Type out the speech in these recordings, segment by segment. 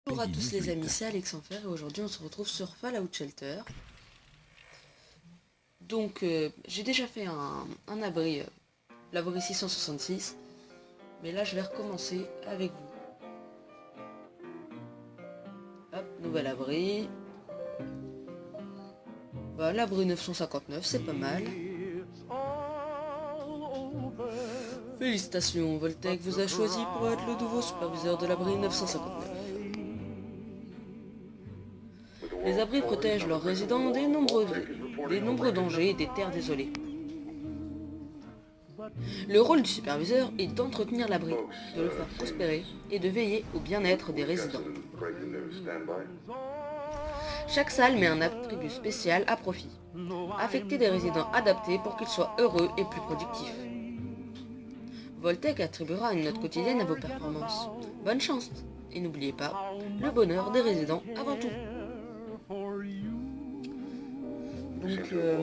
Bonjour à tous les amis, c'est Alex Enfer et aujourd'hui on se retrouve sur Fallout Shelter. Donc j'ai déjà fait un abri, l'abri 666, mais là je vais recommencer avec vous. Hop, nouvel abri. Bah, l'abri 959, c'est pas mal. Félicitations, Voltec vous a choisi pour être le nouveau superviseur de l'abri 959. Les abris protègent leurs résidents des nombreux dangers et des terres désolées. Le rôle du superviseur est d'entretenir l'abri, de le faire prospérer et de veiller au bien-être des résidents. Chaque salle met un attribut spécial à profit. Affectez des résidents adaptés pour qu'ils soient heureux et plus productifs. Voltec attribuera une note quotidienne à vos performances. Bonne chance et n'oubliez pas, le bonheur des résidents avant tout. Donc, je vais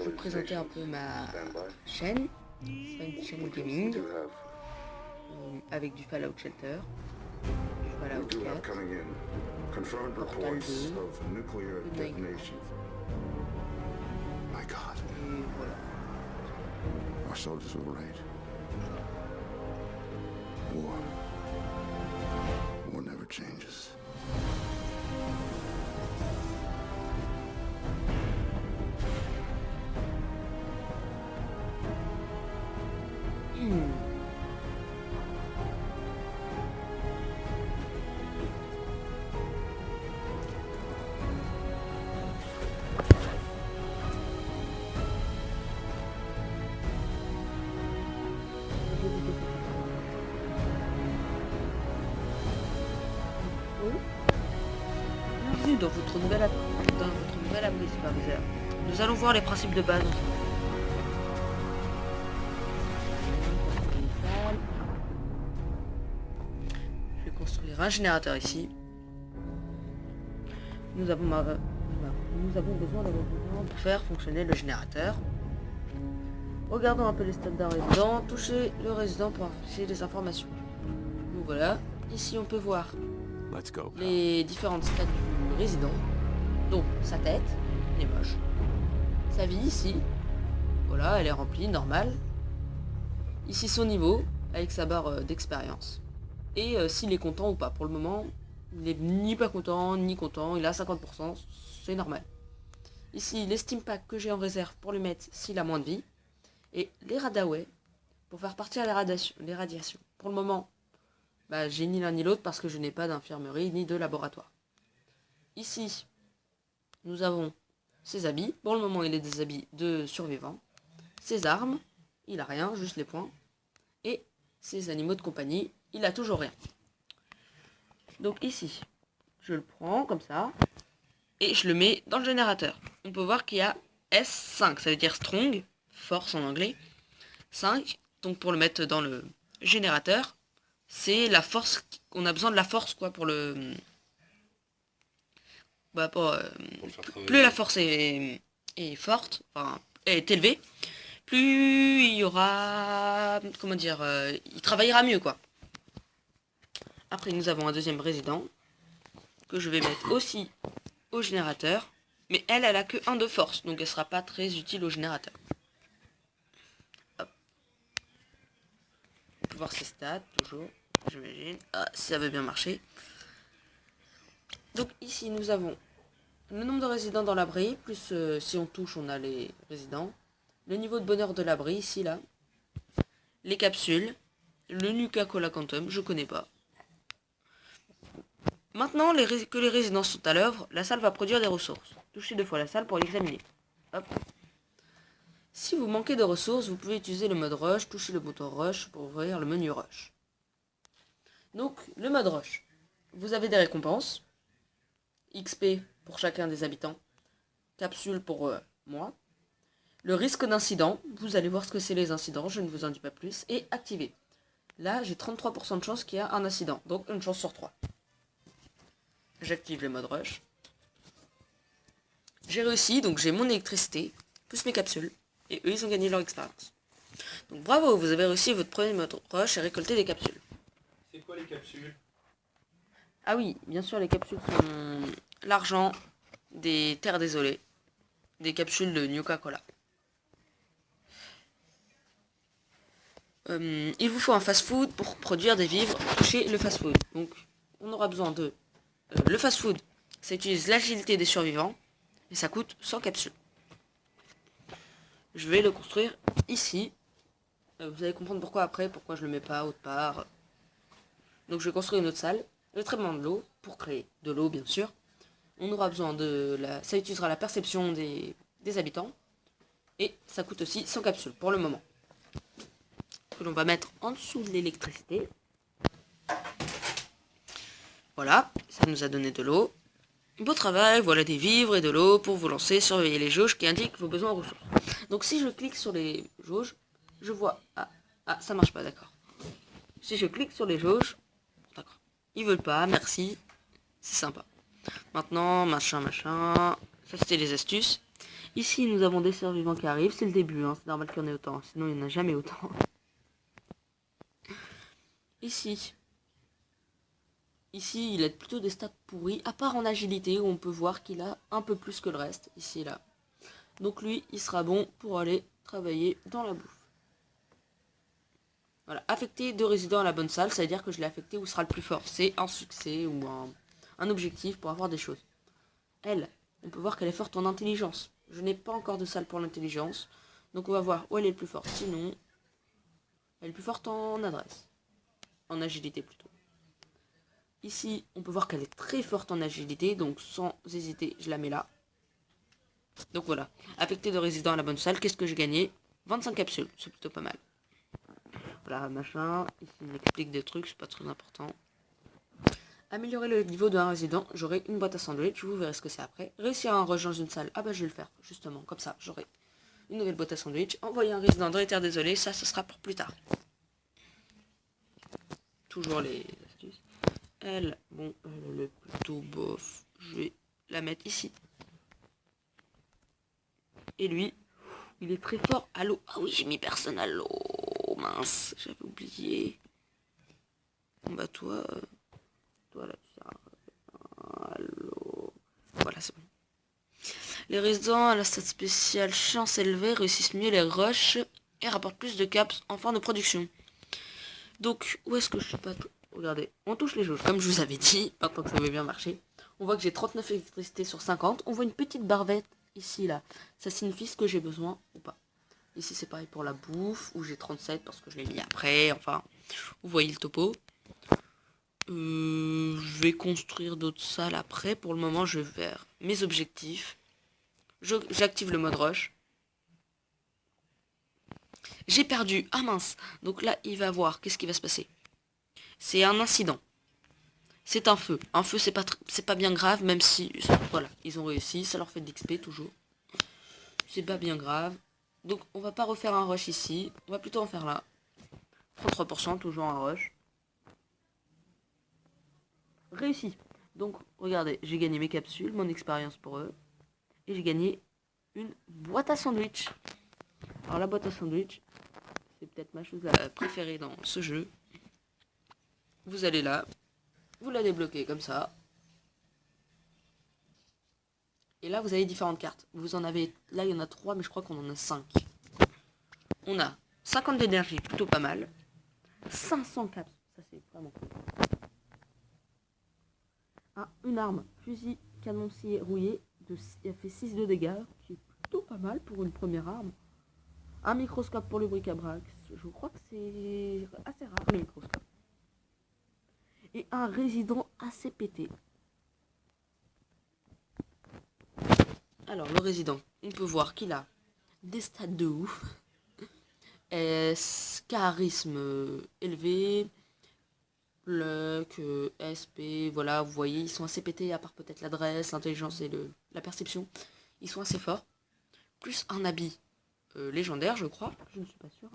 vous présenter un peu ma chaîne. C'est une chaîne gaming avec du Fallout Shelter, du Fallout 4, Portal 2, Minecraft. Et voilà. Our soldiers were right. War never changes. Bienvenue dans votre nouvel abri superviseur. Nous allons voir les principes de base. Je vais construire un générateur ici. Nous avons besoin d'un résident pour faire fonctionner le générateur. Regardons un peu les stats d'un résident. Touchez le résident pour afficher les informations. Donc voilà. Ici on peut voir les différentes stats du résident. Donc sa tête, elle est moche. Sa vie ici, voilà, elle est remplie, normale. Ici son niveau, avec sa barre d'expérience. Et s'il est content ou pas. Pour le moment, il n'est ni pas content, ni content, il a 50%, c'est normal. Ici, les steam packs que j'ai en réserve pour lui mettre s'il a moins de vie. Et les radaway, pour faire partir les radiations. Pour le moment, bah, j'ai ni l'un ni l'autre parce que je n'ai pas d'infirmerie ni de laboratoire. Ici, nous avons ses habits. Pour le moment, il est des habits de survivant. Ses armes, il a rien, juste les poings. Et ses animaux de compagnie, il a toujours rien. Donc ici, je le prends comme ça. Et je le mets dans le générateur. On peut voir qu'il y a S5, ça veut dire strong, force en anglais. 5, donc pour le mettre dans le générateur, c'est la force, on a besoin de la force quoi pour le... Bah, plus la force est forte, enfin, est élevée, plus il y aura... Comment dire, il travaillera mieux quoi. Après nous avons un deuxième résident, que je vais mettre aussi au générateur. Mais elle a que 1 de force, donc elle sera pas très utile au générateur. Hop. On peut voir ses stats, toujours, j'imagine. Ah, ça veut bien marcher. Donc ici, nous avons le nombre de résidents dans l'abri, plus si on touche, on a les résidents. Le niveau de bonheur de l'abri, ici, là. Les capsules. Le Nuka Cola Quantum, je connais pas. Maintenant que les résidents sont à l'œuvre, la salle va produire des ressources. Touchez 2 fois la salle pour l'examiner. Hop. Si vous manquez de ressources, vous pouvez utiliser le mode rush, touchez le bouton rush pour ouvrir le menu rush. Donc, le mode rush. Vous avez des récompenses. XP pour chacun des habitants. Capsule pour moi. Le risque d'incident. Vous allez voir ce que c'est les incidents, je ne vous en dis pas plus. Et activer. Là, j'ai 33% de chance qu'il y a un incident. Donc, une chance sur 3. J'active le mode rush. J'ai réussi, donc j'ai mon électricité, plus mes capsules. Et eux, ils ont gagné leur expérience. Donc bravo, vous avez réussi votre premier mode rush et récolté des capsules. C'est quoi les capsules? Ah oui, bien sûr, les capsules sont l'argent des terres désolées. Des capsules de Coca-Cola. Il vous faut un fast-food pour produire des vivres chez le fast-food. Donc, on aura besoin de... le fast-food, ça utilise l'agilité des survivants. Et ça coûte 100 capsules. Je vais le construire ici. Vous allez comprendre pourquoi je le mets pas autre part. Donc je vais construire une autre salle. Le traitement de l'eau, pour créer de l'eau bien sûr. On aura besoin de ça utilisera la perception des habitants. Et ça coûte aussi 100 capsules pour le moment. Que l'on va mettre en dessous de l'électricité. Voilà, ça nous a donné de l'eau. Beau travail, voilà des vivres et de l'eau pour vous lancer, surveiller les jauges qui indiquent vos besoins en ressources. Donc si je clique sur les jauges, je vois... Ah, ça marche pas, d'accord. Si je clique sur les jauges, d'accord. Ils veulent pas, merci. C'est sympa. Maintenant, machin. Ça, c'était les astuces. Ici, nous avons des survivants qui arrivent. C'est le début, hein. C'est normal qu'il y en ait autant. Sinon, il n'y en a jamais autant. Ici, il a plutôt des stats pourris, à part en agilité, où on peut voir qu'il a un peu plus que le reste, ici et là. Donc lui, il sera bon pour aller travailler dans la bouffe. Voilà, affecter 2 résidents à la bonne salle, ça veut dire que je l'ai affecté où sera le plus fort. C'est un succès ou un objectif pour avoir des choses. Elle, on peut voir qu'elle est forte en intelligence. Je n'ai pas encore de salle pour l'intelligence, donc on va voir où elle est le plus forte. Sinon, elle est plus forte en adresse. En agilité plutôt. Ici, on peut voir qu'elle est très forte en agilité, donc sans hésiter, je la mets là. Donc voilà, affecter 2 résidents à la bonne salle, qu'est-ce que j'ai gagné? 25 capsules, c'est plutôt pas mal. Voilà, machin, ici il m'explique des trucs, c'est pas très important. Améliorer le niveau d'un résident, j'aurai une boîte à sandwich, vous verrez ce que c'est après. Réussir un rush dans une salle, ah bah je vais le faire, justement, comme ça, j'aurai une nouvelle boîte à sandwich. Envoyer un résident dans les terres désolées, ça, ce sera pour plus tard. Toujours les astuces. Elle, bon, elle est plutôt bof. Je vais la mettre ici. Et lui, il est très fort à l'eau. Ah oui, j'ai mis personne à l'eau. Mince, j'avais oublié. Bon bah toi là, tu sers à l'eau. Voilà, c'est bon. Les résidents à la stat spéciale chance élevée réussissent mieux les rushs et rapportent plus de caps en fin de production. Donc, où est-ce que je suis pas... Regardez, on touche les jauges, comme je vous avais dit, maintenant que ça avait bien marché. On voit que j'ai 39 électricité sur 50. On voit une petite barbette ici, là. Ça signifie ce que j'ai besoin ou pas. Ici, c'est pareil pour la bouffe, où j'ai 37 parce que je l'ai mis après. Enfin, vous voyez le topo. Je vais construire d'autres salles après. Pour le moment, je vais faire mes objectifs. J'active le mode rush. J'ai perdu. Ah mince. Donc là, il va voir. Qu'est-ce qui va se passer? C'est un incident. C'est un feu. Un feu, c'est pas bien grave, même si... Voilà, ils ont réussi. Ça leur fait de l'XP, toujours. C'est pas bien grave. Donc, on va pas refaire un rush ici. On va plutôt en faire là. 33%, toujours un rush. Réussi. Donc, regardez, j'ai gagné mes capsules, mon expérience pour eux. Et j'ai gagné une boîte à sandwich. Alors, la boîte à sandwich, c'est peut-être ma chose préférée dans ce jeu. Vous allez là. Vous la débloquez comme ça. Et là, vous avez différentes cartes. Vous en avez... Là, il y en a 3, mais je crois qu'on en a 5. On a 50 d'énergie, plutôt pas mal. 500 caps, ça c'est vraiment cool. Une arme, fusil canoncier rouillé, elle fait 6 de dégâts, qui est plutôt pas mal pour une première arme. Un microscope pour le bric-à-brac, je crois que c'est assez rare le microscope. Et un résident assez pété. Alors le résident, on peut voir qu'il a des stats de ouf. Charisme élevé, luck, SP, voilà, vous voyez, ils sont assez pétés, à part peut-être l'adresse, l'intelligence et la perception. Ils sont assez forts. Plus un habit légendaire, je crois, je ne suis pas sûre.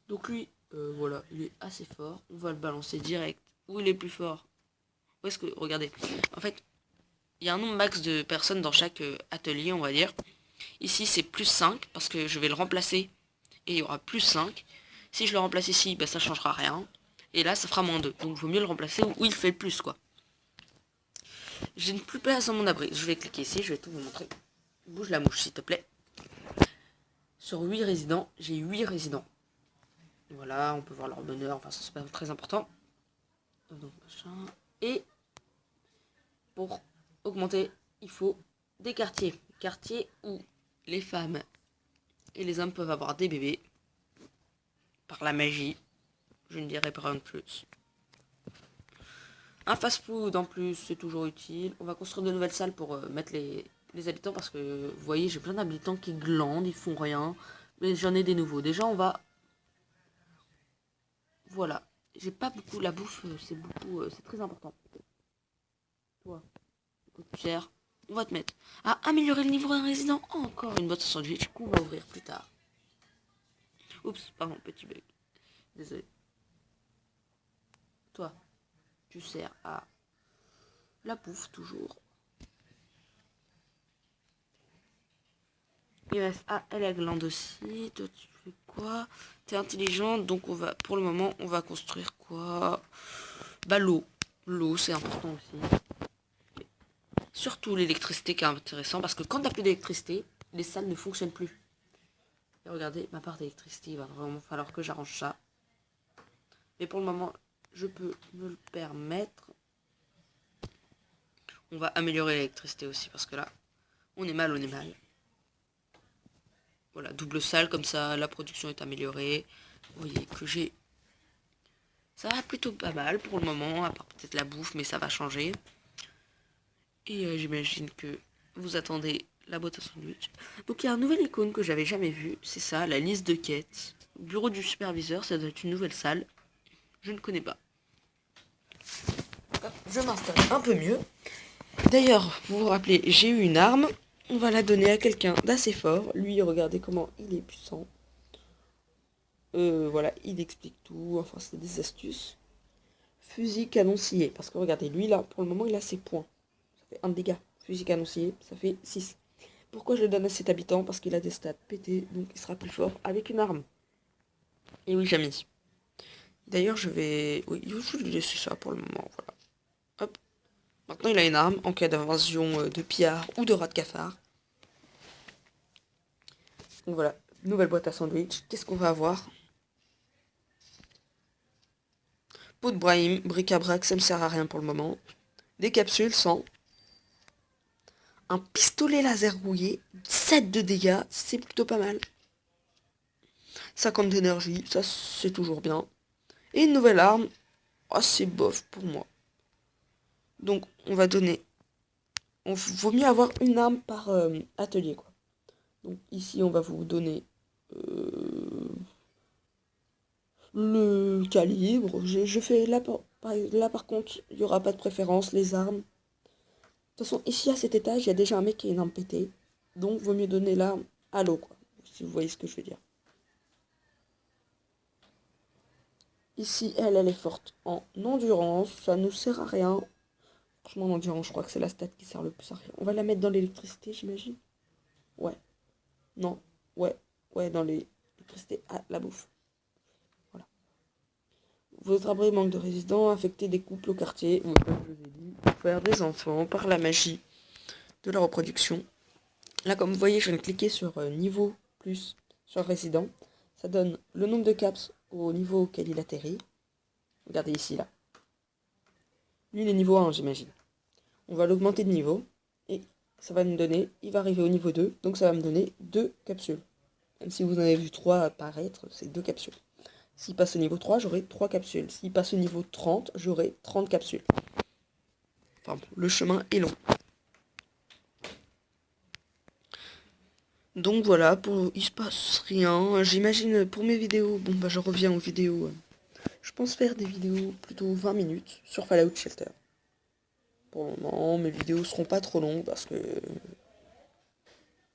Donc lui, voilà, il est assez fort. On va le balancer direct. Où il est plus fort? Où est-ce que... Regardez, en fait, il y a un nombre max de personnes dans chaque atelier, on va dire. Ici, c'est plus 5, parce que je vais le remplacer. Et il y aura plus 5. Si je le remplace ici, bah, ça changera rien. Et là, ça fera moins 2. Donc, il vaut mieux le remplacer où il fait le plus, quoi. J'ai une plus place dans mon abri. Je vais cliquer ici, je vais tout vous montrer. Bouge la mouche, s'il te plaît. Sur 8 résidents, j'ai 8 résidents. Voilà, on peut voir leur bonheur, enfin ça c'est pas très important. Donc, machin. Et pour augmenter, il faut des quartiers. Quartiers où les femmes et les hommes peuvent avoir des bébés. Par la magie. Je ne dirai pas rien de plus. Un fast-food en plus, c'est toujours utile. On va construire de nouvelles salles pour mettre les habitants parce que, vous voyez, j'ai plein d'habitants qui glandent, ils font rien. Mais j'en ai des nouveaux. Déjà, on va... Voilà. J'ai pas beaucoup... La bouffe, c'est beaucoup... c'est très important. Toi, ça coûte cher. On va te mettre à améliorer le niveau d'un résident. Encore une boîte à sandwich qu'on va ouvrir plus tard. Oups, pardon, petit bug. Désolé. Toi, tu sers à la bouffe toujours. Il reste elle la glande aussi. Toi tu fais quoi? T'es intelligent, donc on va pour le moment on va construire quoi? Bah l'eau. L'eau c'est important aussi. Surtout l'électricité qui est intéressant parce que quand t'as plus d'électricité, les salles ne fonctionnent plus. Et regardez, ma part d'électricité, il va vraiment falloir que j'arrange ça. Mais pour le moment, je peux me le permettre. On va améliorer l'électricité aussi parce que là, on est mal, on est mal. Voilà, double salle, comme ça, la production est améliorée. Vous voyez que j'ai... Ça va plutôt pas mal pour le moment, à part peut-être la bouffe, mais ça va changer. Et j'imagine que vous attendez la boîte à sandwich. Donc il y a un nouvel icône que j'avais jamais vu, c'est ça, la liste de quêtes. Bureau du superviseur, ça doit être une nouvelle salle. Je ne connais pas. Hop, je m'installe un peu mieux. D'ailleurs, vous vous rappelez, j'ai eu une arme. On va la donner à quelqu'un d'assez fort. Lui, regardez comment il est puissant. Voilà, il explique tout. Enfin, c'est des astuces. Fusil canon scié. Parce que regardez, lui, là, pour le moment, il a ses points. Ça fait 1 dégât. Fusil canon scié, ça fait 6. Pourquoi je le donne à cet habitant? Parce qu'il a des stats pétés, donc il sera plus fort avec une arme. Et oui, j'ai mis. D'ailleurs, je vais... Oui, je vais lui laisser ça pour le moment, voilà. Hop. Maintenant, il a une arme en cas d'invasion de pillards ou de rats de cafard. Donc voilà, nouvelle boîte à sandwich. Qu'est-ce qu'on va avoir? Pot de Brahim, bric-à-brac, ça ne sert à rien pour le moment. Des capsules, 100. Un pistolet laser rouillé, 7 de dégâts, c'est plutôt pas mal. 50 d'énergie, ça c'est toujours bien. Et une nouvelle arme, assez bof pour moi. Donc on va donner... vaut mieux avoir une arme par atelier, quoi. Donc ici on va vous donner le calibre. Je fais là par contre, il n'y aura pas de préférence, les armes. De toute façon, ici à cet étage, il y a déjà un mec qui a une arme pétée. Donc vaut mieux donner l'arme à l'eau, quoi. Si vous voyez ce que je veux dire. Ici, elle est forte en endurance. Ça ne sert à rien. Franchement, en endurance, je crois que c'est la stat qui sert le plus à rien. On va la mettre dans l'électricité, j'imagine. Ouais. Non. Ouais. Ouais, dans l'électricité. Ah, la bouffe. Voilà. Votre abri manque de résidents. Affecter des couples au quartier. Ou comme je vous ai dit, faire des enfants par la magie de la reproduction. Là, comme vous voyez, je viens de cliquer sur niveau plus sur résident. Ça donne le nombre de caps au niveau auquel il atterrit. Regardez ici, là. Lui, il est niveau 1, j'imagine. On va l'augmenter de niveau. Et ça va nous donner... Il va arriver au niveau 2. Donc ça va me donner 2 capsules. Même si vous en avez vu 3 apparaître, c'est 2 capsules. S'il passe au niveau 3, j'aurai 3 capsules. S'il passe au niveau 30, j'aurai 30 capsules. Enfin bon, le chemin est long. Donc voilà, il se passe rien. J'imagine pour mes vidéos, bon bah je reviens aux vidéos. Je pense faire des vidéos plutôt 20 minutes sur Fallout Shelter. Pour le moment, mes vidéos seront pas trop longues parce que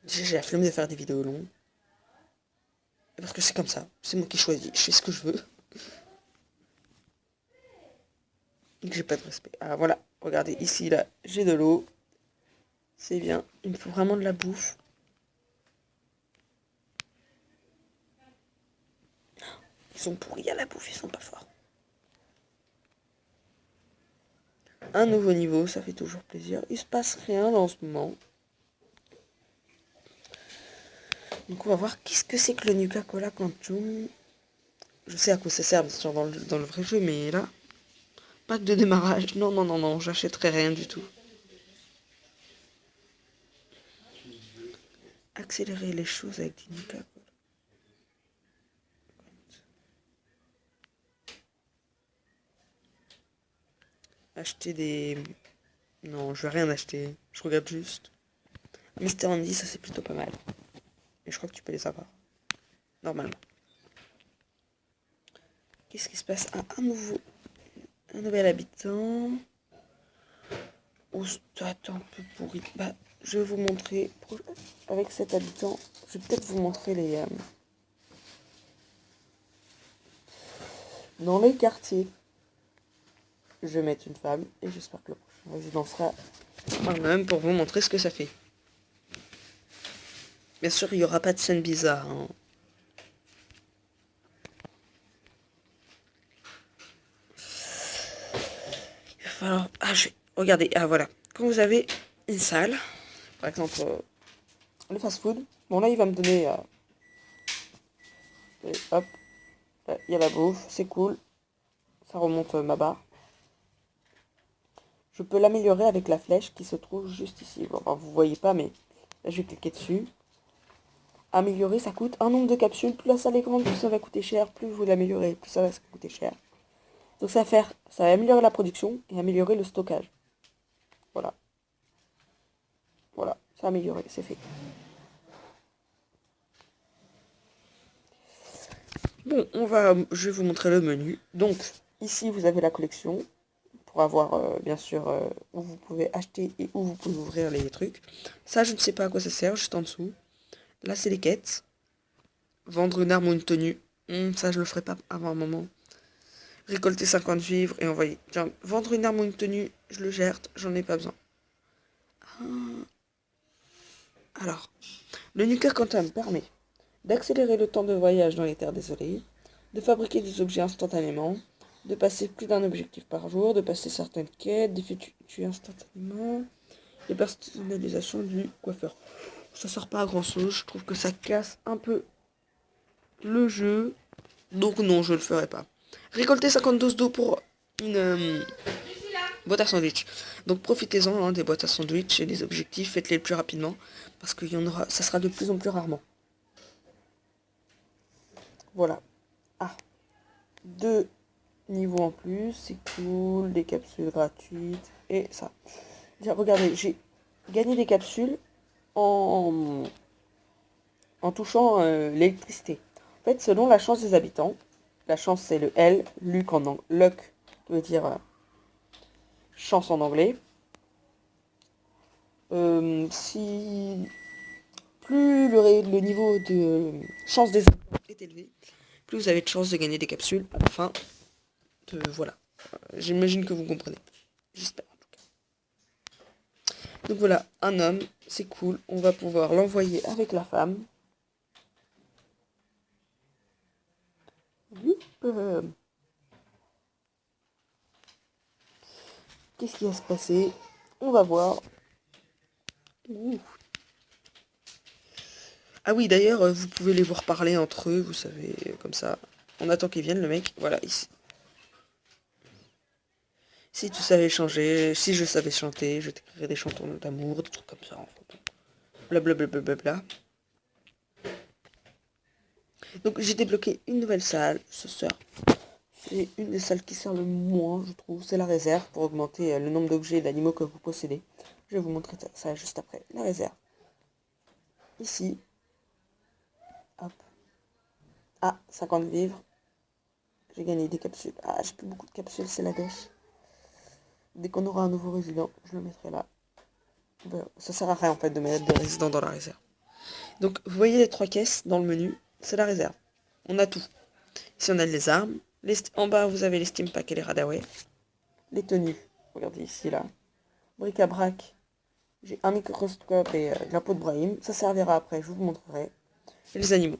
j'ai la flemme de faire des vidéos longues. Et parce que c'est comme ça, c'est moi qui choisis, je fais ce que je veux. Et j'ai pas de respect. Ah voilà, regardez, ici là, j'ai de l'eau. C'est bien, il me faut vraiment de la bouffe. Ils sont pourris à la bouffe, ils sont pas forts. Un nouveau niveau, ça fait toujours plaisir. Il se passe rien là, en ce moment. Donc on va voir qu'est-ce que c'est que le Nuka-Cola Quantum. Je sais à quoi ça sert bien sûr dans le vrai jeu, mais là, pack de démarrage. Non, non, non, non, j'achèterai rien du tout. Accélérer les choses avec des Nuka-Cola. Acheter des... Non, je vais rien acheter. Je regarde juste. Mister Andy, ça c'est plutôt pas mal. Et je crois que tu peux les avoir. Normalement. Qu'est-ce qui se passe? Ah, un nouvel habitant. Oh, attends, un peu pourri. Bah, je vais vous montrer. Avec cet habitant, je vais peut-être vous montrer les... Dans les quartiers. Je vais mettre une femme. Et j'espère que le prochain résident sera un homme pour vous montrer ce que ça fait. Bien sûr, il n'y aura pas de scène bizarre. Hein. Il va falloir... Ah, regardez, ah voilà. Quand vous avez une salle, par exemple, le fast-food. Bon, là, il va me donner... et hop. Il y a la bouffe, c'est cool. Ça remonte ma barre. Je peux l'améliorer avec la flèche qui se trouve juste ici. Bon, enfin, vous voyez pas, mais là, je vais cliquer dessus. Améliorer, ça coûte un nombre de capsules. Plus la salle est grande, plus ça va coûter cher. Plus vous l'améliorez, plus ça va coûter cher. Donc ça va améliorer la production et améliorer le stockage. Voilà. Voilà, ça a amélioré, c'est fait. Bon, je vais vous montrer le menu. Donc, ici, vous avez la collection. Pour avoir, bien sûr, où vous pouvez acheter et où vous pouvez ouvrir les trucs. Ça, je ne sais pas à quoi ça sert, juste en dessous. Là, c'est les quêtes. Vendre une arme ou une tenue. Ça, je le ferai pas avant un moment. Récolter 50 vivres et envoyer. Tiens, vendre une arme ou une tenue, je le gère, j'en ai pas besoin. Alors, le Nuka Quantum permet d'accélérer le temps de voyage dans les terres désolées, de fabriquer des objets instantanément, de passer plus d'un objectif par jour, de passer certaines quêtes, d'effectuer instantanément, les personnalisations du coiffeur. Ça sert pas à grand chose, je trouve que ça casse un peu le jeu, donc non, je le ferai pas. Récolter 50 doses d'eau pour une boîte à sandwich. Donc profitez-en des boîtes à sandwich et des objectifs, faites-les le plus rapidement, parce qu'il y en aura, ça sera de plus en plus rarement. Voilà. Ah, 2 niveaux en plus, c'est cool, des capsules gratuites, et ça. Regardez, j'ai gagné des capsules en touchant l'électricité. En fait, selon la chance des habitants, la chance c'est le L, luck en anglais, luck veut dire chance en anglais. Si plus le niveau de chance des habitants est élevé, plus vous avez de chances de gagner des capsules à la fin de... Voilà. J'imagine que vous comprenez. J'espère en tout cas. Donc voilà, un homme, c'est cool. On va pouvoir l'envoyer avec la femme. Qu'est-ce qui va se passer? On va voir. Ouh. Ah oui, d'ailleurs, vous pouvez les voir parler entre eux, vous savez, comme ça. On attend qu'ils viennent, le mec. Voilà, ici. Si tu savais changer, si je savais chanter, je t'écrirais des chansons d'amour, des trucs comme ça. Blablabla. Bla, bla, bla. Donc j'ai débloqué une nouvelle salle, ce sort. C'est une des salles qui sert le moins, je trouve. C'est la réserve pour augmenter le nombre d'objets et d'animaux que vous possédez. Je vais vous montrer ça juste après. La réserve. Ici. Hop. Ah, 50 vivres. J'ai gagné des capsules. Ah, j'ai plus beaucoup de capsules, c'est la dèche. Dès qu'on aura un nouveau résident, je le mettrai là. Ça sert à rien en fait de mettre des résidents dans la réserve. Donc vous voyez les 3 caisses dans le menu, c'est la réserve. On a tout. Ici on a les armes. En bas vous avez les Stimpaks et les Radaway. Les tenues. Regardez ici là. Bric-à-brac. J'ai un microscope et de la peau de Brahim. Ça servira après, je vous montrerai. Et les animaux.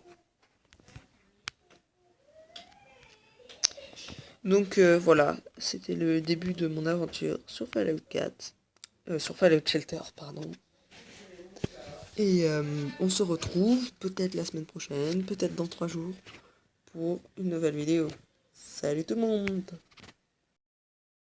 Donc voilà, c'était le début de mon aventure sur Fallout 4. Sur Fallout Shelter, pardon. Et on se retrouve peut-être la semaine prochaine, peut-être dans 3 jours, pour une nouvelle vidéo. Salut tout le monde!